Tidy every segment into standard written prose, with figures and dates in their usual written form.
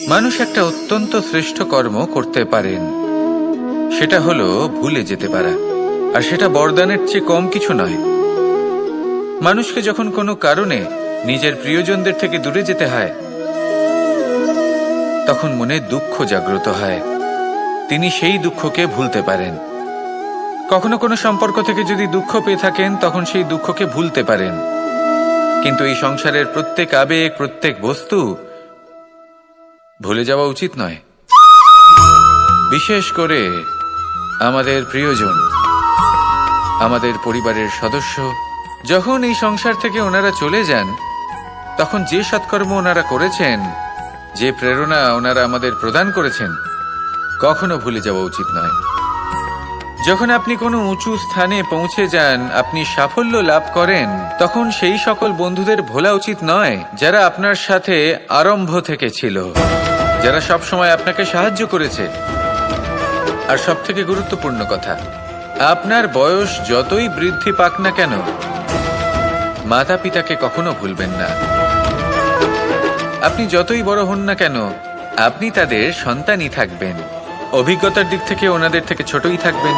মানুষ একটা অত্যন্ত শ্রেষ্ঠ কর্ম করতে পারেন, সেটা হলো ভুলে যেতে পারা। আর সেটা বরদানের চেয়ে কম কিছু নয়। মানুষকে যখন কোনো কারণে নিজের প্রিয়জনদের থেকে দূরে যেতে হয়, তখন মনে দুঃখ জাগ্রত হয়। তিনি সেই দুঃখকে ভুলতে পারেন। কখনো কোনো সম্পর্ক থেকে যদি দুঃখ পেয়ে থাকেন, তখন সেই দুঃখকে ভুলতে পারেন। কিন্তু এই সংসারের প্রত্যেক আবেগ, প্রত্যেক বস্তু ভুলে যাওয়া উচিত নয়। বিশেষ করে আমাদের প্রিয়জন, আমাদের পরিবারের সদস্য। যখন এই সংসার থেকে ওনারা চলে যান, তখন যে সৎকর্ম ওনারা করেছেন, যে প্রেরণা ওনারা আমাদের প্রদান করেছেন, কখনো ভুলে যাওয়া উচিত নয়। যখন আপনি কোনো উঁচু স্থানে পৌঁছে যান, আপনি সাফল্য লাভ করেন, তখন সেই সকল বন্ধুদের ভোলা উচিত নয় যারা আপনার সাথে আরম্ভ থেকে ছিল, যারা সব সময় আপনাকে সাহায্য করেছে। আর সবথেকে গুরুত্বপূর্ণ কথা, আপনার বয়স যতই বৃদ্ধি পাক না কেন, মাতা পিতাকে কখনো ভুলবেন না। আপনি যতই বড় হন না কেন, আপনি তাদের সন্তানই থাকবেন। অভিজ্ঞতার দিক থেকে ওনাদের থেকে ছোটই থাকবেন।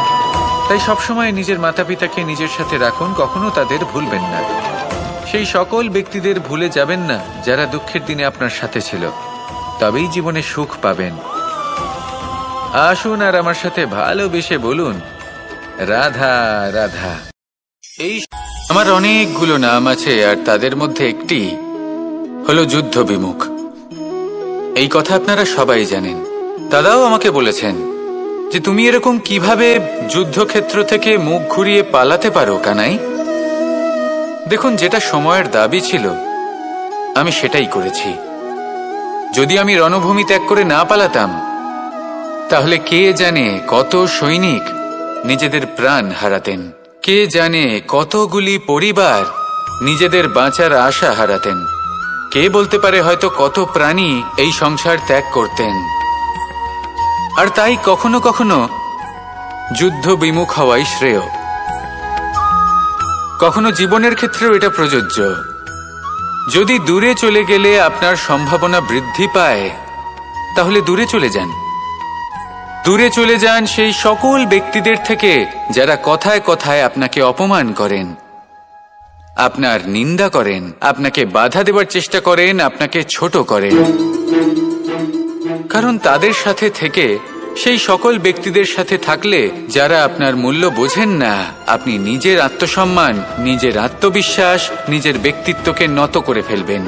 তাই সবসময় নিজের মাতা পিতাকে নিজের সাথে রাখুন, কখনো তাদের ভুলবেন না। সেই সকল ব্যক্তিদের ভুলে যাবেন না যারা দুঃখের দিনে আপনার সাথে ছিল, তবেই জীবনে সুখ পাবেন। আসুন আর আমার সাথে ভালোবেসে বলুন, রাধা রাধা। এই আমার অনেকগুলো নাম আছে, আর তাদের মধ্যে একটি হলো যুদ্ধ বিমুখ। এই কথা আপনারা সবাই জানেন। দাদাও আমাকে বলেছেন যে তুমি এরকম কিভাবে যুদ্ধক্ষেত্র থেকে মুখ ঘুরিয়ে পালাতে পারো কানাই। দেখুন, যেটা সময়ের দাবি ছিল আমি সেটাই করেছি। যদি আমি রণভূমি ত্যাগ করে না পালাতাম, তাহলে কে জানে কত সৈনিক নিজেদের প্রাণ হারাতেন, কে জানে কতগুলি পরিবার নিজেদের বাঁচার আশা হারাতেন, কে বলতে পারে হয়তো কত প্রাণী এই সংসার ত্যাগ করতেন। আর তাই কখনো কখনো যুদ্ধ বিমুখ হওয়াই শ্রেয়। কখনো জীবনের ক্ষেত্রেও এটা প্রযোজ্য। যদি দূরে চলে গেলে আপনার সম্ভাবনা বৃদ্ধি পায়, তাহলে দূরে চলে যান। দূরে চলে যান সেই সকল ব্যক্তিদের থেকে যারা কথায় কথায় আপনাকে অপমান করেন, আপনার নিন্দা করেন, আপনাকে বাধা দেবার চেষ্টা করেন, আপনাকে ছোট করেন। কারণ তাদের সাথে থেকে, সেই সকল ব্যক্তিদের সাথে থাকলে যারা আপনার মূল্য বোঝেন না, আপনি নিজের আত্মসম্মান, নিজের আত্মবিশ্বাস, নিজের ব্যক্তিত্বকে নত করে ফেলবেন।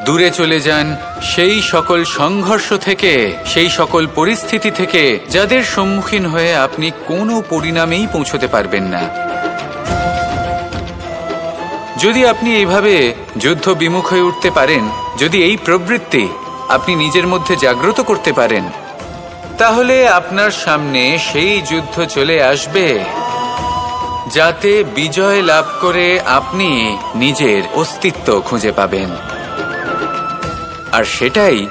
দূরে চলে যান সেই সকল সংঘর্ষ থেকে, সেই সকল পরিস্থিতি থেকে যাদের সম্মুখীন হয়ে আপনি কোনো পরিণামেই পৌঁছতে পারবেন না। যদি আপনি এইভাবে যুদ্ধ বিমুখ হয়ে উঠতে পারেন, যদি এই প্রবৃত্তি আপনি নিজের মধ্যে জাগ্রত করতে পারেন, তাহলে আপনার সামনে সেই যুদ্ধ চলে আসবে যাতে বিজয় লাভ করে আপনি নিজের অস্তিত্ব খুঁজে পাবেন। আর সেটাই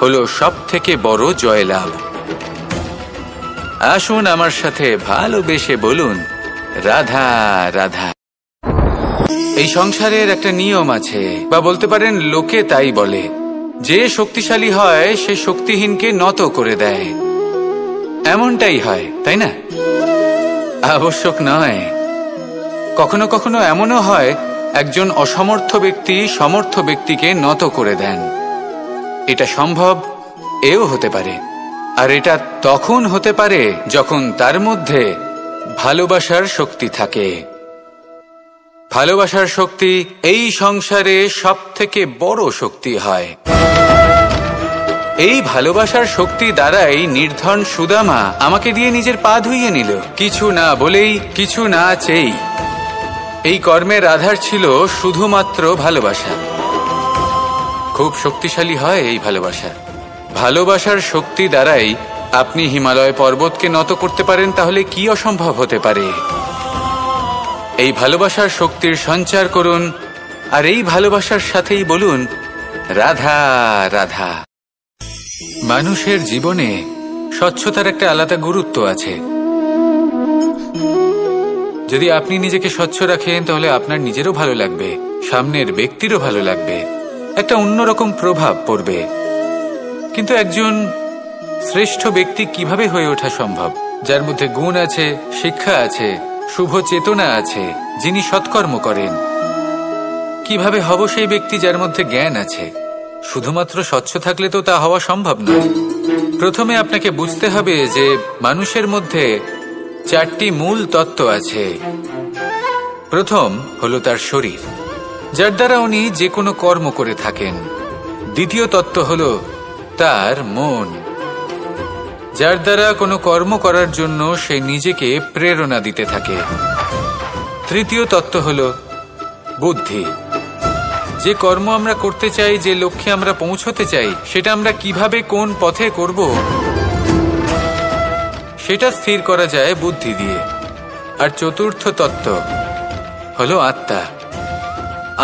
হলো সবথেকে বড় জয়লাভ। আসুন আমার সাথে ভালোবেসে বলুন, রাধা রাধা। এই সংসারের একটা নিয়ম আছে, বা বলতে পারেন লোকে তাই বলে, যে শক্তিশালী হয় সে শক্তিহীনকে নত করে দেয়। এমনটাই হয়, তাই না? আবশ্যক নয়। কখনো কখনো এমনও হয় একজন অসমর্থ ব্যক্তি সমর্থ ব্যক্তিকে নত করে দেন। এটা সম্ভব, এও হতে পারে। আর এটা তখন হতে পারে যখন তার মধ্যে ভালোবাসার শক্তি থাকে। ভালোবাসার শক্তি এই সংসারে সবথেকে বড় শক্তি হয়। এই ভালোবাসার শক্তি দ্বারাই নির্ধন সুদামা আমাকে দিয়ে নিজের পা ধুইয়ে নিল, কিছু না বলেই, কিছু না চেয়েই। এই কর্মের আধার ছিল শুধুমাত্র ভালোবাসা। খুব শক্তিশালী হয় এই ভালোবাসা। ভালোবাসার শক্তি দ্বারাই আপনি হিমালয় পর্বতকে নত করতে পারেন, তাহলে কি অসম্ভব হতে পারে? এই ভালোবাসার শক্তির সঞ্চার করুন, আর এই ভালোবাসার সাথেই বলুন, রাধা রাধা। মানুষের জীবনে স্বচ্ছতার একটা আলাদা গুরুত্ব আছে। যদি আপনি নিজেকে স্বচ্ছ রাখেন, তাহলে আপনার নিজেরও ভালো লাগবে, সামনের ব্যক্তিরও ভালো লাগবে। একটা অন্যরকম প্রভাব পড়বে। কিন্তু একজন শ্রেষ্ঠ ব্যক্তি কিভাবে হয়ে ওঠা সম্ভব? যার মধ্যে গুণ আছে, শিক্ষা আছে, শুভ চেতনা আছে, যিনি সৎকর্ম করেন। কিভাবে হব সেই ব্যক্তি যার মধ্যে জ্ঞান আছে? শুধুমাত্র স্বচ্ছ থাকলে তো তা হওয়া সম্ভব নয়। প্রথমে আপনাকে বুঝতে হবে যে মানুষের মধ্যে 4টি মূল তত্ত্ব আছে। প্রথম হলো তার শরীর, যার দ্বারা উনি যে কোনো কর্ম করে থাকেন। দ্বিতীয় তত্ত্ব হলো তার মন, যার দ্বারা কোনো কর্ম করার জন্য সে নিজেকে প্রেরণা দিতে থাকে। তৃতীয় তত্ত্ব হলো বুদ্ধি, যে কর্ম আমরা করতে চাই, যে লক্ষ্যে আমরা পৌঁছতে চাই, সেটা আমরা কিভাবে কোন পথে করব সেটা স্থির করা যায় বুদ্ধি দিয়ে। আর চতুর্থ তত্ত্ব হলো আত্মা।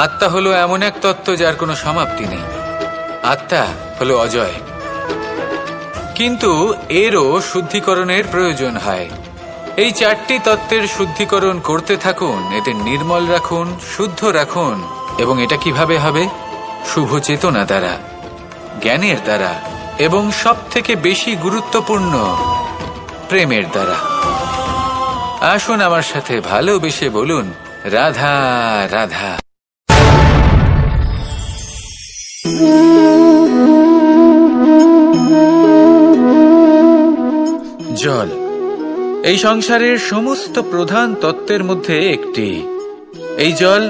আত্মা হলো এমন এক তত্ত্ব যার কোনো সমাপ্তি নেই। আত্মা হলো অজয়। কিন্তু এরও শুদ্ধিকরণের প্রয়োজন হয়। এই 4টি তত্ত্বের শুদ্ধিকরণ করতে থাকুন, এতে নির্মল রাখুন, শুদ্ধ রাখুন। এবং এটা কিভাবে হবে? শুভ চেতনা দ্বারা, জ্ঞানের দ্বারা, এবং সবথেকে বেশি গুরুত্বপূর্ণ প্রেমের দ্বারা। আসুন আমার সাথে ভালোবেসে বলুন, রাধা রাধা। জল এই সংসারের সমস্ত প্রধান তত্ত্বের মধ্যে একটি। এই জল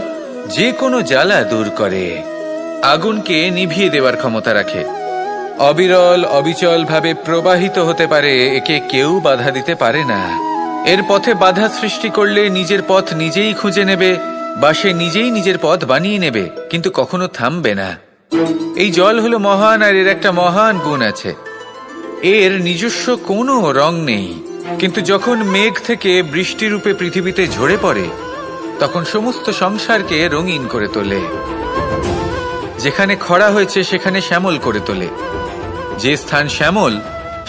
যে কোনো জ্বালা দূর করে, আগুনকে নিভিয়ে দেওয়ার ক্ষমতা রাখে, অবিরল অবিচল ভাবে প্রবাহিত হতে পারে, একে কেউ বাধা দিতে পারে না। এর পথে বাধা সৃষ্টি করলে নিজের পথ নিজেই খুঁজে নেবে, বা সে নিজেই নিজের পথ বানিয়ে নেবে, কিন্তু কখনো থামবে না। এই জল হলো মহান, আর এর একটা মহান গুণ আছে, এর নিজস্ব কোনো রং নেই। কিন্তু যখন মেঘ থেকে বৃষ্টিরূপে পৃথিবীতে ঝরে পড়ে, তখন সমস্ত সংসারকে রঙিন করে তোলে। যেখানে খরা হয়েছে সেখানে শ্যামল করে তোলে, যে স্থান শ্যামল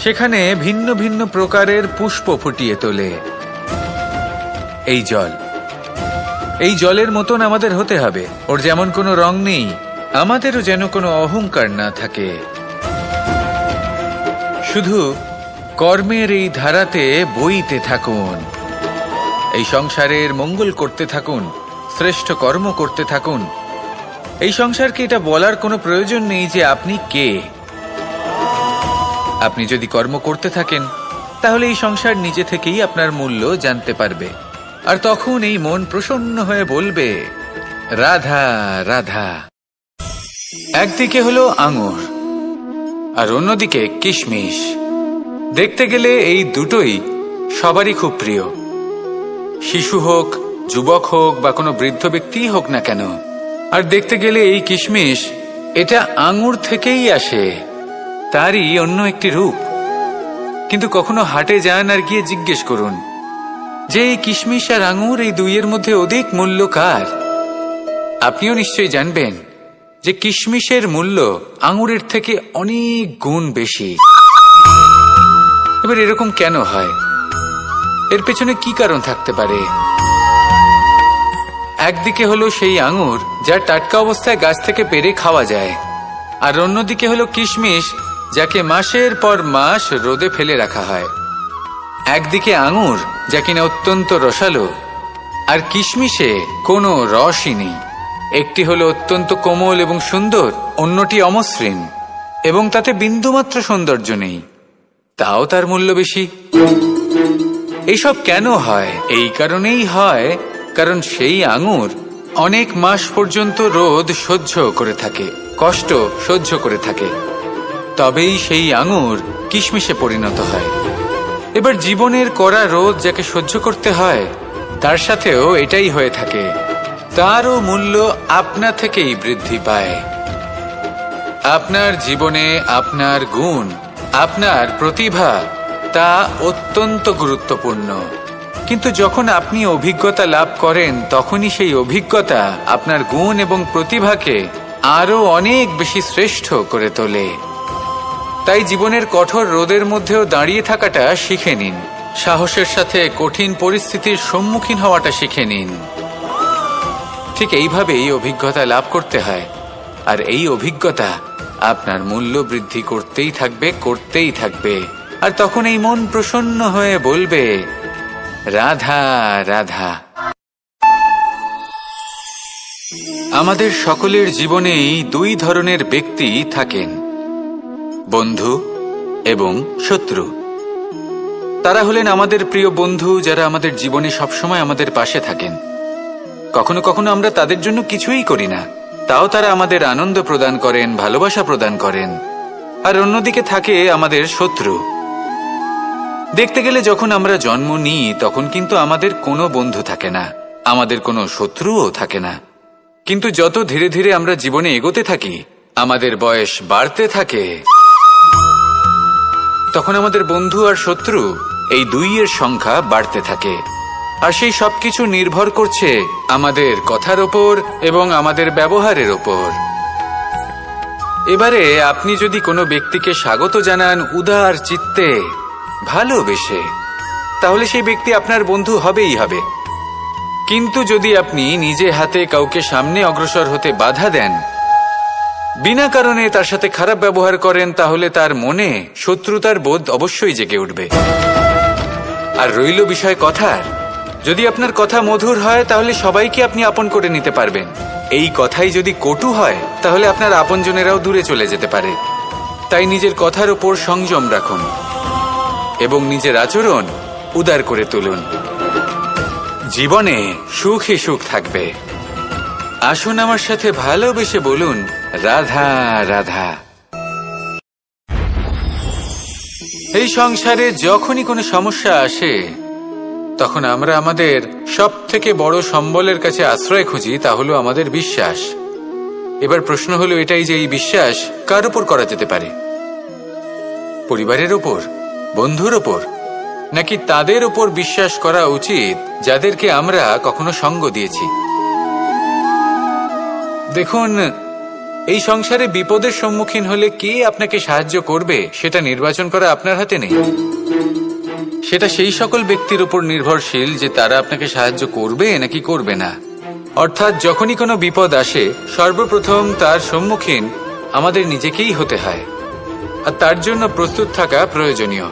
সেখানে ভিন্ন ভিন্ন প্রকারের পুষ্প ফুটিয়ে তোলে। এই জল, এই জলের মতন আমাদের হতে হবে। ওর যেমন কোনো রং নেই, আমাদেরও যেন কোনো অহংকার না থাকে। শুধু কর্মের এই ধারাতে বইতে থাকুন, এই সংসারের মঙ্গল করতে থাকুন, শ্রেষ্ঠ কর্ম করতে থাকুন। এই সংসারকে এটা বলার কোনো প্রয়োজন নেই যে আপনি কে। আপনি যদি কর্ম করতে থাকেন, তাহলে এই সংসার নিজে থেকেই আপনার মূল্য জানতে পারবে। আর তখন এই মন প্রসন্ন হয়ে বলবে, রাধা রাধা। একদিকে হলো আঙুর, আর অন্যদিকে কিশমিশ। দেখতে গেলে এই দুটোই সবারই খুব প্রিয়। শিশু হোক, যুবক হোক, বা কোনো বৃদ্ধ ব্যক্তিই হোক না কেন। আর দেখতে গেলে এই কিশমিশ, এটা আঙুর থেকেই আসে, তারই অন্য একটি রূপ। কিন্তু কখনো হাটে যান আর গিয়ে জিজ্ঞেস করুন যে এই কিশমিশ আর আঙুর, এই দুইয়ের মধ্যে অধিক মূল্য কার? আপনিও নিশ্চয়ই জানবেন যে কিশমিশের মূল্য আঙুরের থেকে অনেক গুণ বেশি। এবার এরকম কেন হয়? এর পেছনে কি কারণ থাকতে পারে? একদিকে হলো সেই আঙুর যা টাটকা অবস্থায় গাছ থেকে পেড়ে খাওয়া যায়, আর অন্যদিকে হলো কিশমিশ যাকে মাসের পর মাস রোদে ফেলে রাখা হয়। একদিকে আঙুর যা কিনা অত্যন্ত রসালো, আর কিশমিশে কোনো রসই নেই। একটি হলো অত্যন্ত কোমল এবং সুন্দর, অন্যটি অমসৃণ এবং তাতে বিন্দুমাত্র সৌন্দর্য নেই, তাও তার মূল্য বেশি। এইসব কেন হয়? এই কারণেই হয় কারণ সেই আঙুর অনেক মাস পর্যন্ত রোদ সহ্য করে থাকে, কষ্ট সহ্য করে থাকে, তবেই সেই আঙুর কিশমিশে পরিণত হয়। এবার জীবনের কড়া রোদ যাকে সহ্য করতে হয়, তার সাথেও এটাই হয়ে থাকে, তারও মূল্য আপনা থেকেই বৃদ্ধি পায়। আপনার জীবনে আপনার গুণ, আপনার প্রতিভা, তা অত্যন্ত গুরুত্বপূর্ণ। কিন্তু যখন আপনি অভিজ্ঞতা লাভ করেন, তখনই সেই অভিজ্ঞতা আপনার গুণ এবং প্রতিভাকে আরো অনেক বেশি শ্রেষ্ঠ করে তোলে। তাই জীবনের কঠোর রোদের মধ্যেও দাঁড়িয়ে থাকাটা শিখে নিন, সাহসের সাথে কঠিন পরিস্থিতির সম্মুখীন হওয়াটা শিখে নিন। ঠিক এইভাবেই অভিজ্ঞতা লাভ করতে হয়। আর এই অভিজ্ঞতা আপনার মূল্য বৃদ্ধি করতেই থাকবে। আর তখন এই মন প্রসন্ন হয়ে বলবে, রাধা রাধা। আমাদের সকলের জীবনেই দুই ধরনের ব্যক্তি থাকেন, বন্ধু এবং শত্রু। তারা হলেন আমাদের প্রিয় বন্ধু, যারা আমাদের জীবনে সবসময় আমাদের পাশে থাকেন। কখনো কখনো আমরা তাদের জন্য কিছুই করি না, তাও তারা আমাদের আনন্দ প্রদান করেন, ভালোবাসা প্রদান করেন। আর অন্যদিকে থাকে আমাদের শত্রু। দেখতে গেলে যখন আমরা জন্ম নিই তখন কিন্তু আমাদের কোনো বন্ধু থাকে না, আমাদের কোনো শত্রুও থাকে না। কিন্তু যত ধীরে ধীরে আমরা জীবনে এগোতে থাকি, আমাদের বয়স বাড়তে থাকে, তখন আমাদের বন্ধু আর শত্রু এই দুইয়ের সংখ্যা বাড়তে থাকে। আর সেই সবকিছু নির্ভর করছে আমাদের কথার ওপর এবং আমাদের ব্যবহারের ওপর। এবারে আপনি যদি কোনো ব্যক্তিকে স্বাগত জানান উদার চিত্তে, ভালোবেসে, তাহলে সেই ব্যক্তি আপনার বন্ধু হবেই হবে। কিন্তু যদি আপনি নিজে হাতে কাউকে সামনে অগ্রসর হতে বাধা দেন, বিনা কারণে তার সাথে খারাপ ব্যবহার করেন, তাহলে তার মনে শত্রুতার বোধ অবশ্যই জেগে উঠবে। আর রইল বিষয় কথার, যদি আপনার কথা মধুর হয় তাহলে সবাইকে আপনি আপন করে নিতে পারবেন। এই কথাই যদি কটু হয় তাহলে আপনার আপনজনেরাও দূরে চলে যেতে পারে। তাই নিজের কথার ওপর সংযম রাখুন এবং নিজের আচরণ উদার করে তুলুন। জীবনে সুখে সুখ থাকবে। আসুন আমার সাথে ভালোবেসে বলুন, রাধা রাধা। এই সংসারে যখনই কোনো সমস্যা আসে তখন আমরা আমাদের সব থেকে বড় সম্বলের কাছে আশ্রয় খুঁজি, তা হলো আমাদের বিশ্বাস। এবার প্রশ্ন হলো এটাই যে এই বিশ্বাস কার উপর করা যেতে পারে? পরিবারের ওপর, বন্ধুর ওপর, নাকি তাদের ওপর বিশ্বাস করা উচিত যাদেরকে আমরা কখনো সঙ্গ দিয়েছি? দেখুন, এই সংসারে বিপদের সম্মুখীন হলে কে আপনাকে সাহায্য করবে সেটা নির্বাচন করা আপনার হাতে নেই। সেটা সেই সকল ব্যক্তির উপর নির্ভরশীল যে তারা আপনাকে সাহায্য করবে নাকি করবে না। অর্থাৎ যখনই কোনো বিপদ আসে সর্বপ্রথম তার সম্মুখীন আমাদের নিজেকেই হতে হয়। আর তার জন্য প্রস্তুত থাকা প্রয়োজনীয়,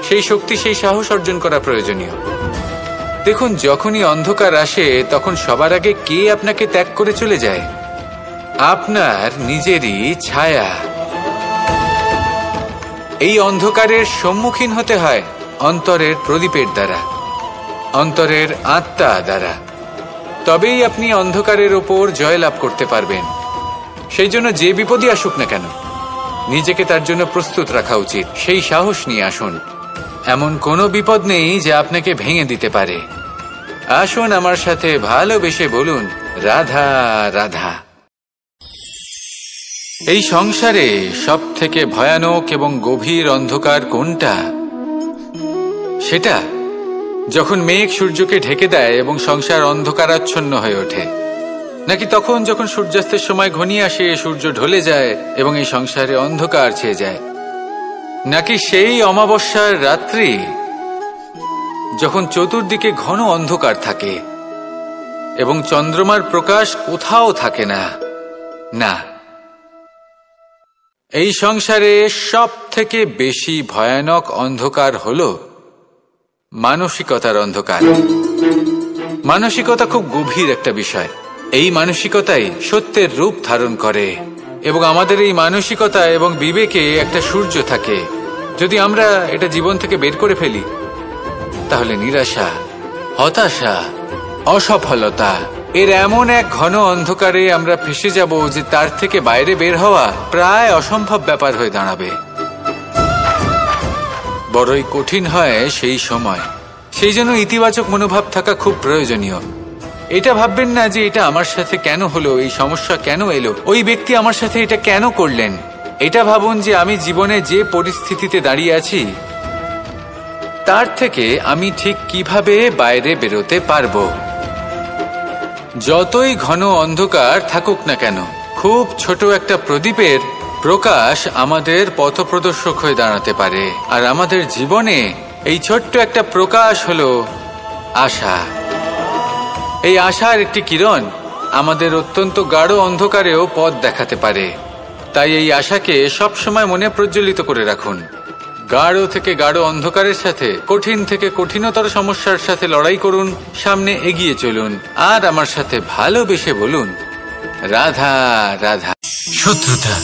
সেই শক্তি, সেই সাহস অর্জন করা প্রয়োজনীয়। দেখুন, যখনই অন্ধকার আসে তখন সবার আগে কে আপনাকে ত্যাগ করে চলে যায়? আপনার নিজেরই ছায়া। এই অন্ধকারের সম্মুখীন হতে হয় অন্তরের প্রদীপের দ্বারা, অন্তরের আত্মা দ্বারা। তবেই আপনি অন্ধকারের ওপর জয়লাভ করতে পারবেন। সেই জন্য যে বিপদই আসুক না কেন নিজেকে তার জন্য প্রস্তুত রাখা উচিত। সেই সাহস নিয়ে আসুন। এমন কোনো বিপদ নেই যা আপনাকে ভেঙে দিতে পারে। আসুন আমার সাথে ভালোবেসে বলুন, রাধা রাধা। এই সংসারে সব থেকে ভয়ানক এবং গভীর অন্ধকার কোনটা? সেটা যখন মেঘ সূর্যকে ঢেকে দেয় এবং সংসার অন্ধকারাচ্ছন্ন হয়ে ওঠে, নাকি তখন যখন সূর্যাস্তের সময় ঘনিয়ে আসে, সূর্য ঢলে যায় এবং এই সংসারে অন্ধকার ছেয়ে যায়, নাকি সেই অমাবস্যার রাত্রি যখন চতুর্দিকে ঘন অন্ধকার থাকে এবং চন্দ্রমার প্রকাশ কোথাও থাকে না? না, এই সংসারে সব থেকে বেশি ভয়ানক অন্ধকার হলো মানসিকতার অন্ধকার। মানসিকতা খুব গভীর একটা বিষয়। এই মানসিকতাই সত্যের রূপ ধারণ করে এবং আমাদের এই মানসিকতা এবং বিবেকে একটা সূর্য থাকে। যদি আমরা এটা জীবন থেকে বের করে ফেলি তাহলে নিরাশা, হতাশা, অসফলতা এর এমন এক ঘন অন্ধকারে আমরা ফেসে যাব যে তার থেকে বাইরে বের হওয়া প্রায় অসম্ভব ব্যাপার হয়ে দাঁড়াবে। বড়ই কঠিন হয় সেই সময়। সেই জন্য ইতিবাচক মনোভাব থাকা খুব প্রয়োজনীয়। এটা ভাববেন না যে এটা আমার সাথে কেন হলো, এই সমস্যা কেন এলো, ওই ব্যক্তি আমার সাথে এটা কেন করলেন। এটা ভাবুন যে আমি জীবনে যে পরিস্থিতিতে দাঁড়িয়ে আছি তার থেকে আমি ঠিক কিভাবে বাইরে বেরোতে পারবো। যতই ঘন অন্ধকার থাকুক না কেন, খুব ছোট একটা প্রদীপের প্রকাশ আমাদের পথপ্রদর্শক হয়ে দাঁড়াতে পারে। আর আমাদের জীবনে এই ছোট্ট একটা প্রকাশ হলো আশা। এই আশার একটি কিরণ আমাদের অত্যন্ত গাঢ় অন্ধকারেও পথ দেখাতে পারে। তাই এই আশাকে সবসময় মনে প্রজ্বলিত করে রাখুন। গাঢ় থেকে গাঢ় অন্ধকারের সাথে, কঠিন থেকে কঠিনতর সমস্যার সাথে লড়াই করুন, সামনে এগিয়ে চলুন, আর আমার সাথে ভালোবেসে বলুন, রাধা রাধা। শত্রুতা।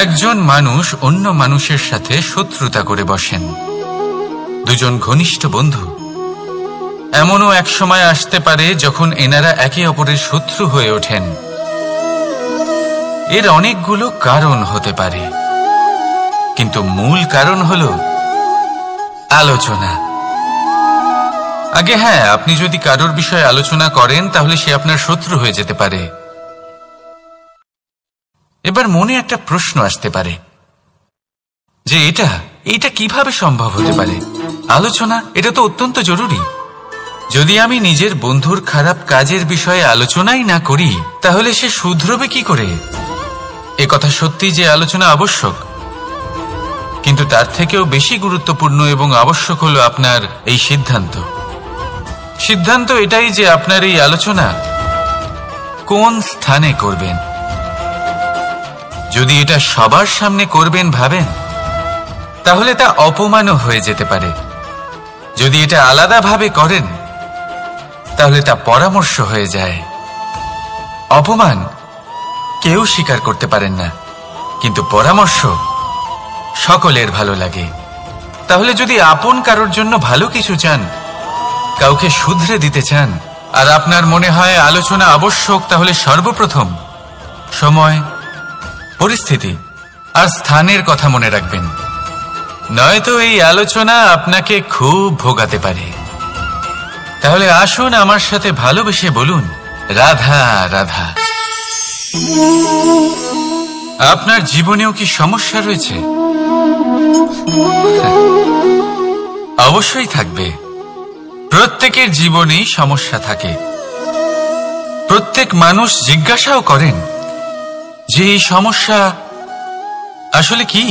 একজন মানুষ অন্য মানুষের সাথে শত্রুতা করে বসেন। দুজন ঘনিষ্ঠ বন্ধু, এমনও এক সময় আসতে পারে যখন এনারা একে অপরের শত্রু হয়ে ওঠেন। এর অনেকগুলো কারণ হতে পারে, কিন্তু মূল কারণ হলো আলোচনা। আগে হ্যাঁ, আপনি যদি কারোর বিষয়ে আলোচনা করেন তাহলে সে আপনার শত্রু হয়ে যেতে পারে। এবার মনে একটা প্রশ্ন আসতে পারে যে এটা কিভাবে সম্ভব হতে পারে? আলোচনা, এটা তো অত্যন্ত জরুরি। যদি আমি নিজের বন্ধুর খারাপ কাজের বিষয়ে আলোচনাই না করি তাহলে সে শুধরবে কি করে? কথা সত্যি যে আলোচনা আবশ্যক, কিন্তু তার থেকেও বেশি গুরুত্বপূর্ণ এবং আবশ্যক হলো আপনার এই সিদ্ধান্ত এটাই যে আপনার এই আলোচনা কোন স্থানে করবেন। যদি এটা সবার সামনে করবেন ভাবেন, তাহলে তা অপমানও হয়ে যেতে পারে। যদি এটা আলাদাভাবে করেন তাহলে তা পরামর্শ হয়ে যায়। অপমান কেউ স্বীকার করতে পারেন না, কিন্তু পরামর্শ সকলের ভালো লাগে। তাহলে যদি আপন কারোর জন্য ভালো কিছু চান, কাউকে শুধরে দিতে চান, আর আপনার মনে হয় আলোচনা আবশ্যক, তাহলে সর্বপ্রথম সময়, পরিস্থিতি আর স্থানের কথা মনে রাখবেন। নয়তো এই আলোচনা আপনাকে খুব ভোগাতে পারে। তাহলে আসুন আমার সাথে ভালোবেসে বলুন, রাধা রাধা। আপনার জীবনেও কি সমস্যা রয়েছে? অবশ্যই থাকবে। প্রত্যেকের জীবনেই সমস্যা থাকে। প্রত্যেক মানুষ জিজ্ঞাসাও করেন যে এই সমস্যা আসলে কি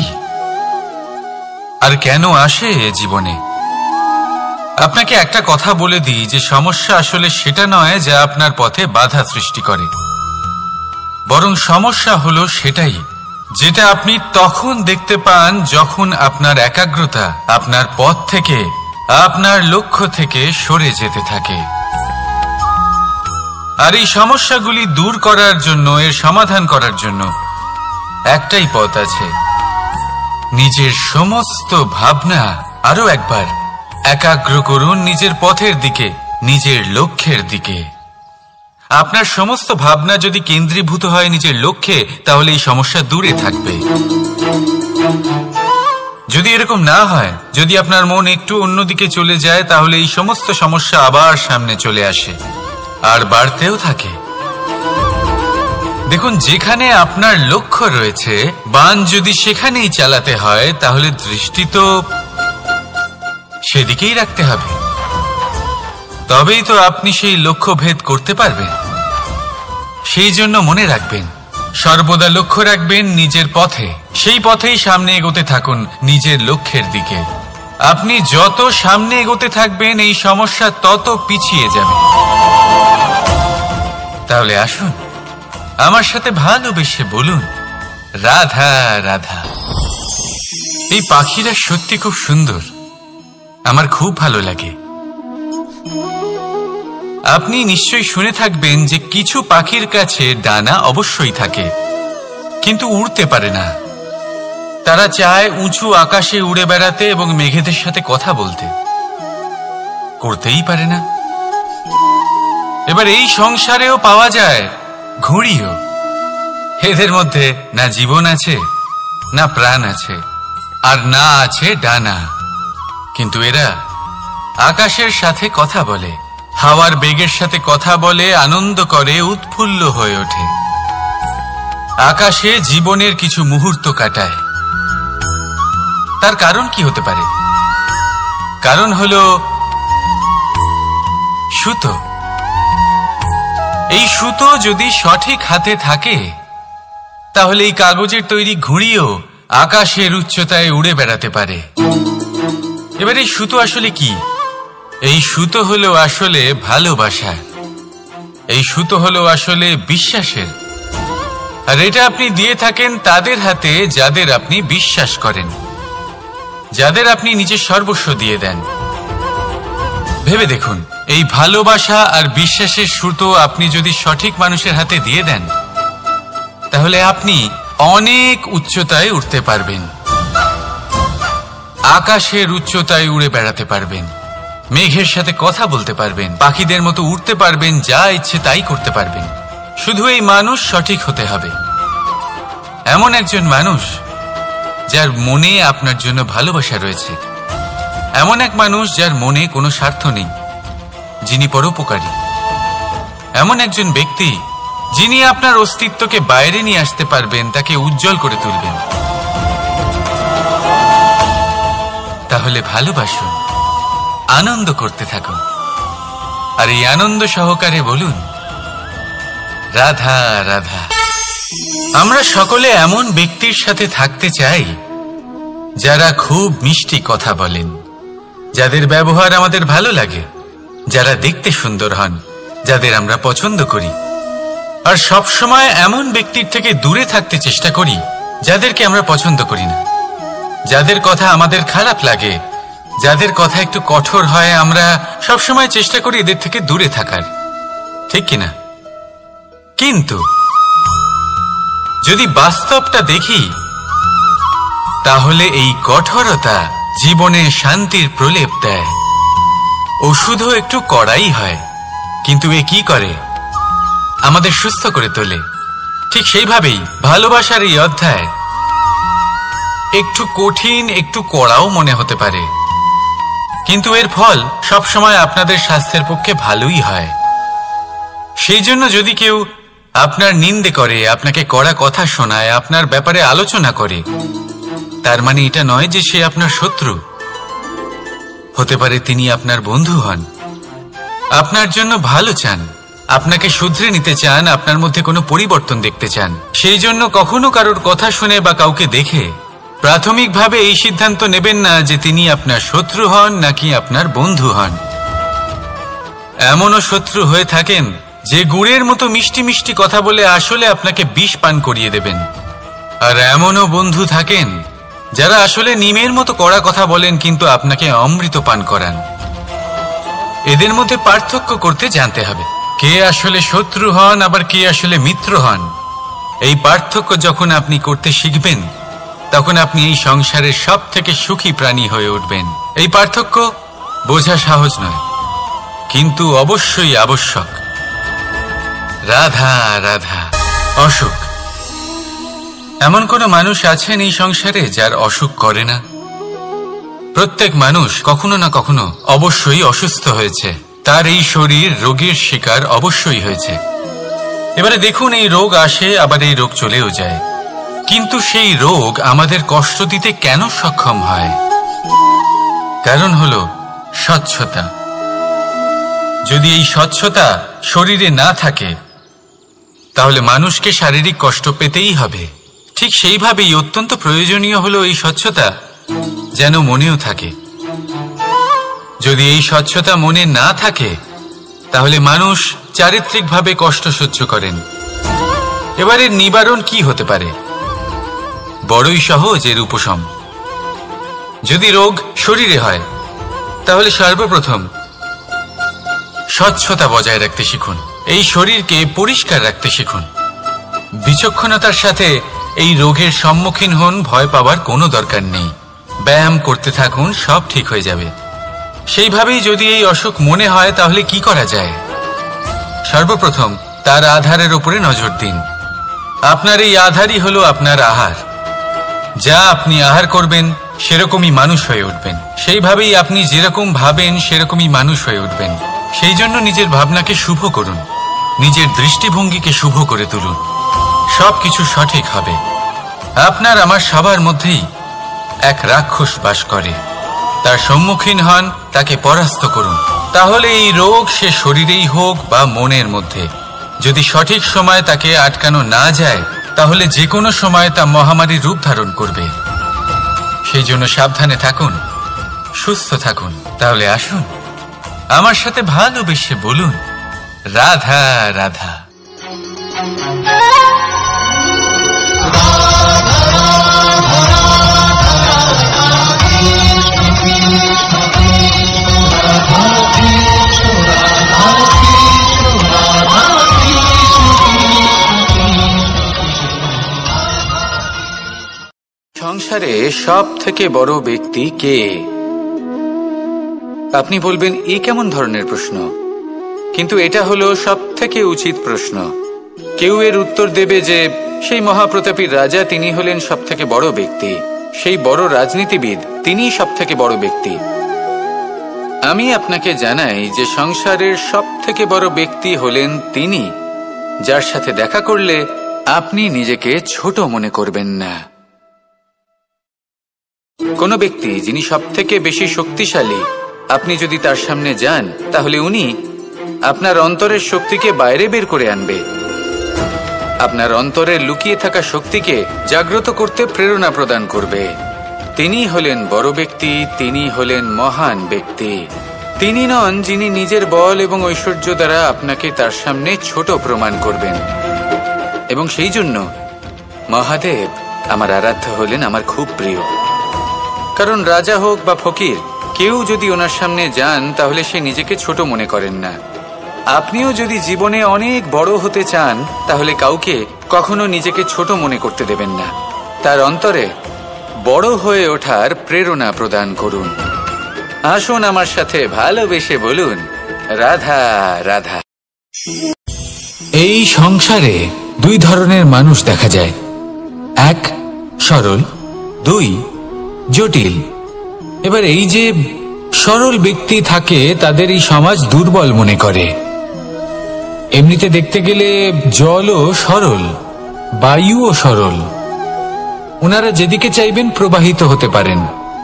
আর কেন আসে জীবনে। আপনাকে একটা কথা বলে দিই যে সমস্যা আসলে সেটা নয় যা আপনার পথে বাধা সৃষ্টি করে, বরং সমস্যা হলো সেটাই যেটা আপনি তখন দেখতে পান যখন আপনার একাগ্রতা আপনার পথ থেকে, আপনার লক্ষ্য থেকে সরে যেতে থাকে। আর এই সমস্যাগুলি দূর করার জন্য, এর সমাধান করার জন্য একটাই পথ আছে, নিজের সমস্ত ভাবনা আরো একবার একাগ্র করুন নিজের পথের দিকে, নিজের লক্ষ্যের দিকে। আপনার সমস্ত ভাবনা যদি কেন্দ্রীভূত হয় নিজের লক্ষ্যে, তাহলে এই সমস্যা দূরে থাকবে। যদি এরকম না হয়, যদি আপনার মন একটু অন্যদিকে চলে যায়, তাহলে এই সমস্ত সমস্যা আবার সামনে চলে আসে আর বাড়তেও থাকে। দেখুন, যেখানে আপনার লক্ষ্য রয়েছে, বাণ যদি সেখানেই চালাতে হয়, তাহলে দৃষ্টি তো সেদিকেই রাখতে হবে। তবেই তো আপনি সেই লক্ষ্য ভেদ করতে পারবেন। সেই জন্য মনে রাখবেন, সর্বদা লক্ষ্য রাখবেন নিজের পথে, সেই পথেই সামনে এগোতে থাকুন নিজের লক্ষ্যের দিকে। আপনি যত সামনে এগোতে থাকবেন এই সমস্যা তত পিছিয়ে যাবে। তাহলে আসুন আমার সাথে ভালোবেসে বলুন, রাধা রাধা। এই পাখিরা সত্যি খুব সুন্দর, আমার খুব ভালো লাগে। আপনি নিশ্চয়ই শুনে থাকবেন যে কিছু পাখির কাছে ডানা অবশ্যই থাকে, কিন্তু উড়তে পারে না। তারা চায় উঁচু আকাশে উড়ে বেড়াতে এবং মেঘেদের সাথে কথা বলতে, করতেই পারে না। এবার এই সংসারেও পাওয়া যায় ঘুড়িও। এদের মধ্যে না জীবন আছে, না প্রাণ আছে, আর না আছে ডানা, কিন্তু এরা আকাশের সাথে কথা বলে, হাওয়ার বেগের সাথে কথা বলে, আনন্দ করে, উৎফুল্ল হয়ে ওঠে। আকাশে জীবনের কিছু মুহূর্ত কাটায়। তার কারণ কি হতে পারে? কারণ হলো সুতো। এই সুতো যদি সঠিক হাতে থাকে, তাহলে এই কাগজের তৈরি ঘুড়িও আকাশের উচ্চতায় উড়ে বেড়াতে পারে। এবার এই সুতো আসলে কি? এই সুতো হলো আসলে ভালোবাসা। এই সুতো হলো আসলে বিশ্বাসের, আর এটা আপনি দিয়ে থাকেন তাদের হাতে যাদের আপনি বিশ্বাস করেন, যাদের আপনি নিজের সর্বস্ব দিয়ে দেন। ভেবে দেখুন, এই ভালোবাসা আর বিশ্বাসের সুতো আপনি যদি সঠিক মানুষের হাতে দিয়ে দেন, তাহলে আপনি অনেক উচ্চতায় উঠতে পারবেন, আকাশের উচ্চতায় উড়ে বেড়াতে পারবেন, মেঘের সাথে কথা বলতে পারবেন, পাখিদের মতো উড়তে পারবেন, যা ইচ্ছে তাই করতে পারবেন। শুধু এই মানুষ সঠিক হতে হবে, এমন একজন মানুষ যার মনে আপনার জন্য ভালোবাসা রয়েছে, এমন এক মানুষ যার মনে কোনো স্বার্থ নেই, যিনি পরোপকারী, এমন একজন ব্যক্তি যিনি আপনার অস্তিত্বকে বাইরে নিয়ে আসতে পারবেন, তাকে উজ্জ্বল করে তুলবেন। তাহলে ভালোবাসুন, আনন্দ করতে থাকুন, আর এই আনন্দ সহকারে বলুন, রাধা রাধা। আমরা সকলে এমন ব্যক্তির সাথে থাকতে চাই যারা খুব মিষ্টি কথা বলেন, যাদের ব্যবহার আমাদের ভালো লাগে, যারা দেখতে সুন্দর হন, যাদের আমরা পছন্দ করি। আর সব সময় এমন ব্যক্তির থেকে দূরে থাকতে চেষ্টা করি যাদেরকে আমরা পছন্দ করি না, যাদের কথা আমাদের খারাপ লাগে, যাদের কথা একটু কঠোর হয়। আমরা সব সময় চেষ্টা করি এদের থেকে দূরে থাকার, ঠিক কিনা? কিন্তু যদি বাস্তবটা দেখি, তাহলে এই কঠোরতা জীবনে শান্তির প্রলেপ দেয়। ওষুধও একটু কড়াই হয়, কিন্তু এ কি করে? আমাদের সুস্থ করে তোলে। ঠিক সেইভাবেই ভালোবাসার এই অধ্যায় একটু কঠিন, একটু কড়াও মনে হতে পারে, কিন্তু এর ফল সবসময় আপনাদের স্বাস্থ্যের পক্ষে ভালোই হয়। সেই জন্য যদি কেউ আপনার নিন্দে করে, আপনাকে কড়া কথা শোনায়, আপনার ব্যাপারে আলোচনা করে, তার মানে এটা নয় যে সে আপনার শত্রু। হতে পারে তিনি আপনার বন্ধু হন, আপনার জন্য ভালো চান, আপনাকে শুধরে নিতে চান, আপনার মধ্যে কোনো পরিবর্তন দেখতে চান। সেই জন্য কখনো কারোর কথা শুনে বা কাউকে দেখে প্রাথমিকভাবে এই সিদ্ধান্ত নেবেন না যে তিনি আপনার শত্রু হন নাকি আপনার বন্ধু হন। এমনও শত্রু হয়ে থাকেন যে গুড়ের মতো মিষ্টি মিষ্টি কথা বলে আসলে আপনাকে বিষ পান করিয়ে দেবেন, আর এমনও বন্ধু থাকেন যারা আসলে নিমের মতো কড়া কথা বলেন কিন্তু আপনাকে অমৃত পান করান। এদের মধ্যে পার্থক্য করতে জানতে হবে, কে আসলে শত্রু হন আবার কে আসলে মিত্র হন। এই পার্থক্য যখন আপনি করতে শিখবেন, তখন আপনি এই সংসারের সব থেকে সুখী প্রাণী হয়ে উঠবেন। এই পার্থক্য বোঝা সহজ নয়, কিন্তু অবশ্যই আবশ্যক। রাধা রাধা। অসুখ। এমন কোনো মানুষ আছেন এই সংসারে যার অসুখ করে না? প্রত্যেক মানুষ কখনো না কখনো অবশ্যই অসুস্থ হয়েছে, তার এই শরীর রোগের শিকার অবশ্যই হয়েছে। এবারে দেখুন, এই রোগ আসে আবার এই রোগ চলেও যায়, কিন্তু সেই রোগ আমাদের কষ্ট দিতে কেন সক্ষম হয়? কারণ হলো স্বচ্ছতা। যদি এই স্বচ্ছতা শরীরে না থাকে, তাহলে মানুষকে শারীরিক কষ্ট পেতেই হবে। ঠিক সেইভাবেই অত্যন্ত প্রয়োজনীয় হলো এই স্বচ্ছতা যেন মনেও থাকে। যদি এই স্বচ্ছতা মনে না থাকে, তাহলে মানুষ চারিত্রিকভাবে কষ্ট সহ্য করেন। এবারে নিবারণ কি হতে পারে? বড়ই সহজ এর উপশম। যদি রোগ শরীরে হয়, তাহলে সর্বপ্রথম স্বচ্ছতা বজায় রাখতে শিখুন, এই শরীরকে পরিষ্কার রাখতে শিখুন। বিচক্ষণতার সাথে এই রোগের সম্মুখীন হন, ভয় পাওয়ার কোনো দরকার নেই। ব্যায়াম করতে থাকুন, সব ঠিক হয়ে যাবে। সেইভাবেই যদি এই অসুখ মনে হয়, তাহলে কি করা যায়? সর্বপ্রথম তার আধারের উপরে নজর দিন। আপনার এই আধারই হলো আপনার আহার। যা আপনি আহার করবেন, সেরকমই মানুষ হয়ে উঠবেন। সেইভাবেই আপনি যেরকম ভাবেন, সেরকমই মানুষ হয়ে উঠবেন। সেই জন্য নিজের ভাবনাকে শুভ করুন, নিজের দৃষ্টিভঙ্গিকে শুভ করে তুলুন, সবকিছু সঠিক হবে। আপনার আমার সবার মধ্যেই এক রাক্ষস বাস করে, তার সম্মুখীন হন, তাকে পরাস্ত করুন। তাহলে এই রোগ সে শরীরেই হোক বা মনের মধ্যে, যদি সঠিক সময় তাকে আটকানো না যায়, তাহলে যে কোনো সময় তা মহামারীর রূপ ধারণ করবে। সেই জন্য সাবধানে থাকুন, সুস্থ থাকুন। তাহলে আসুন, আমার সাথে ভালোবেসে বলুন, রাধা রাধা। সংসারে সব থেকে বড় ব্যক্তি কে? আপনি বলবেন এ কেমন ধরনের প্রশ্ন, কিন্তু এটা হলো সব থেকে উচিত প্রশ্ন। কেউ এর উত্তর দেবে যে সেই মহাপ্রতাপী রাজা তিনি হলেন সব থেকে বড় ব্যক্তি, সেই বড় রাজনীতিবিদ তিনি সব থেকে বড় ব্যক্তি। আমি আপনাকে জানাই যে সংসারের সব থেকে বড় ব্যক্তি হলেন তিনি যার সাথে দেখা করলে আপনি নিজেকে ছোট মনে করবেন না। কোনো ব্যক্তি যিনি সব থেকে বেশি শক্তিশালী, আপনি যদি তার সামনে যান তাহলে উনি আপনার অন্তরের শক্তিকে বাইরে বের করে আনবে, আপনার অন্তরের লুকিয়ে থাকা শক্তিকে জাগ্রত করতে প্রেরণা প্রদান করবে। তিনি হলেন বড় ব্যক্তি, তিনি হলেন মহান ব্যক্তি। তিনি নন যিনি নিজের বল এবং ঐশ্বর্য দ্বারা আপনাকে তার সামনে ছোট প্রমাণ করবেন। এবং সেই জন্য মহাদেব আমার আরাধ্য হলেন আমার খুব প্রিয়। কারণ রাজা হোক বা ফকির, কেউ যদি ওনার সামনে যান তাহলে সে নিজেকে ছোট মনে করেন না। আপনিও যদি জীবনে অনেক বড় হতে চান তাহলে কাউকে কখনো নিজেকে ছোট মনে করতে দেবেন না। তার অন্তরে বড় হয়ে ওঠার প্রেরণা প্রদান করুন। আসুন আমার সাথে ভালোবেসে বলুন রাধা রাধা। এই সংসারে দুই ধরনের মানুষ দেখা যায়, এক সরল, দুই জটিল। এবার এই যে সরল ব্যক্তি থাকে তাদের এই সমাজ দুর্বল মনে করে। এমনিতে দেখতে গেলে জলও সরল, বায়ুও সরল। ওনারা যেদিকে চাইবেন প্রবাহিত হতে পারেন,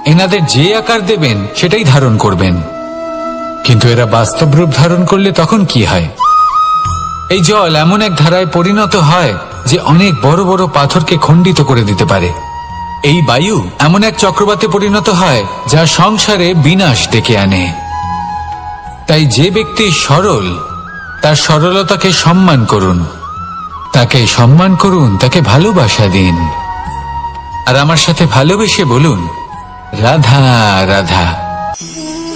এনাদের যে আকার দেবেন সেটাই ধারণ করবেন। কিন্তু এরা বাস্তব রূপ ধারণ করলে তখন কি হয়? এই জল এমন এক ধারায় পরিণত হয় যে অনেক বড় বড় পাথরকে খণ্ডিত করে দিতে পারে। এই বায়ু এমন এক চক্রবাতে পরিণত হয় যা সংসারে বিনাশ ডেকে আনে। তাই যে ব্যক্তি সরল তার সরলতাকে সম্মান করুন, তাকে সম্মান করুন, তাকে ভালোবাসা দিন। আর আমার সাথে ভালোবেসে বলুন রাধা রাধা।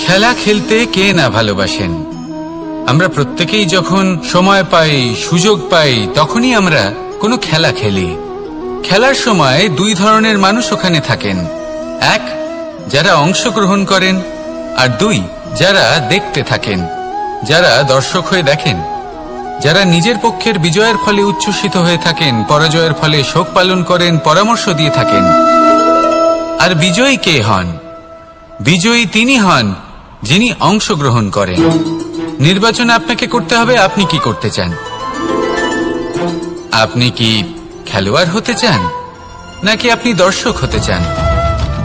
খেলা খেলতে কে না ভালোবাসেন? আমরা প্রত্যেকেই যখন সময় পাই, সুযোগ পাই, তখনই আমরা কোনো খেলা খেলি। খেলার সময় দুই ধরনের মানুষ ওখানে থাকেন, এক যারা অংশগ্রহণ করেন, আর দুই যারা দেখতে থাকেন, যারা দর্শক হয়ে দেখেন, যারা নিজের পক্ষের বিজয়ের ফলে উচ্ছ্বসিত হয়ে থাকেন, পরাজয়ের ফলে শোক পালন করেন, পরামর্শ দিয়ে থাকেন। আর বিজয়ী কে হন? বিজয়ী তিনি হন যিনি অংশগ্রহণ করেন। নির্বাচন আপনাকে করতে হবে, আপনি কি করতে চান? আপনি কি খেলোয়াড় হতে চান নাকি আপনি দর্শক হতে চান?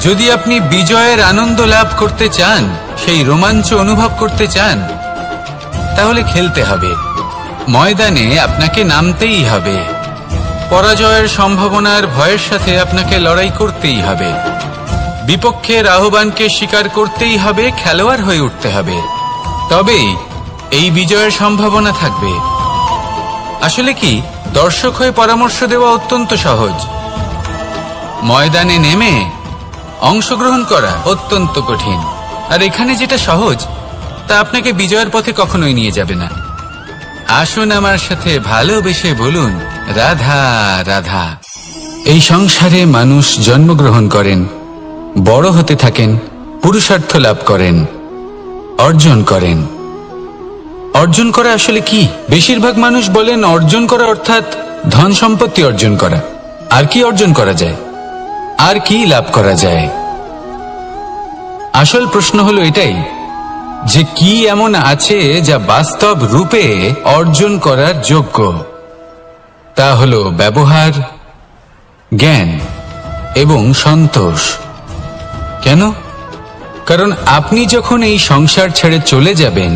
যদি আপনি বিজয়ের আনন্দ লাভ করতে চান, সেই রোমাঞ্চ অনুভব করতে চান, তাহলে খেলতে হবে, ময়দানে আপনাকে নামতেই হবে। পরাজয়ের সম্ভাবনার ভয়ের সাথে আপনাকে লড়াই করতেই হবে, বিপক্ষের আহ্বানকে স্বীকার করতেই হবে, খেলোয়াড় হয়ে উঠতে হবে, তবেই এই বিজয়ের সম্ভাবনা থাকবে। আসলে কি, দর্শক হয়ে পরামর্শ দেওয়া অত্যন্ত সহজ, ময়দানে নেমে অংশগ্রহণ করা অত্যন্ত কঠিন। আর এখানে যেটা সহজ তা আপনাকে বিজয়ের পথে কখনোই নিয়ে যাবে না। আসুন আমার সাথে ভালোবেসে বলুন রাধা রাধা। এই সংসারে মানুষ জন্মগ্রহণ করেন, বড় হতে থাকেন, পুরুষার্থ লাভ করেন, অর্জন করেন। অর্জন করা আসলে কি? বেশিরভাগ মানুষ বলেন অর্জন করা অর্থাৎ ধন সম্পত্তি অর্জন করা। আর কি অর্জন করা যায়? আর কি লাভ করা যায়? আসল প্রশ্ন হলো এটাই যে কি এমন আছে যা বাস্তব রূপে অর্জন করার যোগ্য। তা হলো ব্যবহার, জ্ঞান এবং সন্তোষ। কেন? কারণ আপনি যখন এই সংসার ছেড়ে চলে যাবেন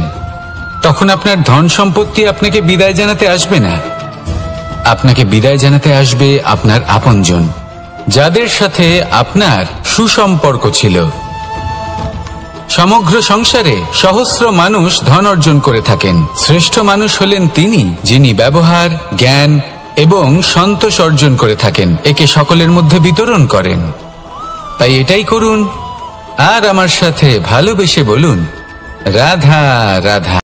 তখন আপনার ধন সম্পত্তি আপনাকে বিদায় জানাতে আসবে না। আপনাকে বিদায় জানাতে আসবে আপনার আপনজন, যাদের সাথে আপনার সুসম্পর্ক ছিল। সমগ্র সংসারে সহস্র মানুষ ধন অর্জন করে থাকেন। শ্রেষ্ঠ মানুষ হলেন তিনি, যিনি ব্যবহার, জ্ঞান এবং সন্তোষ অর্জন করে থাকেন, একে সকলের মধ্যে বিতরণ করেন। তাই এটাই করুন আর আমার সাথে ভালোবেসে বলুন, রাধা রাধা।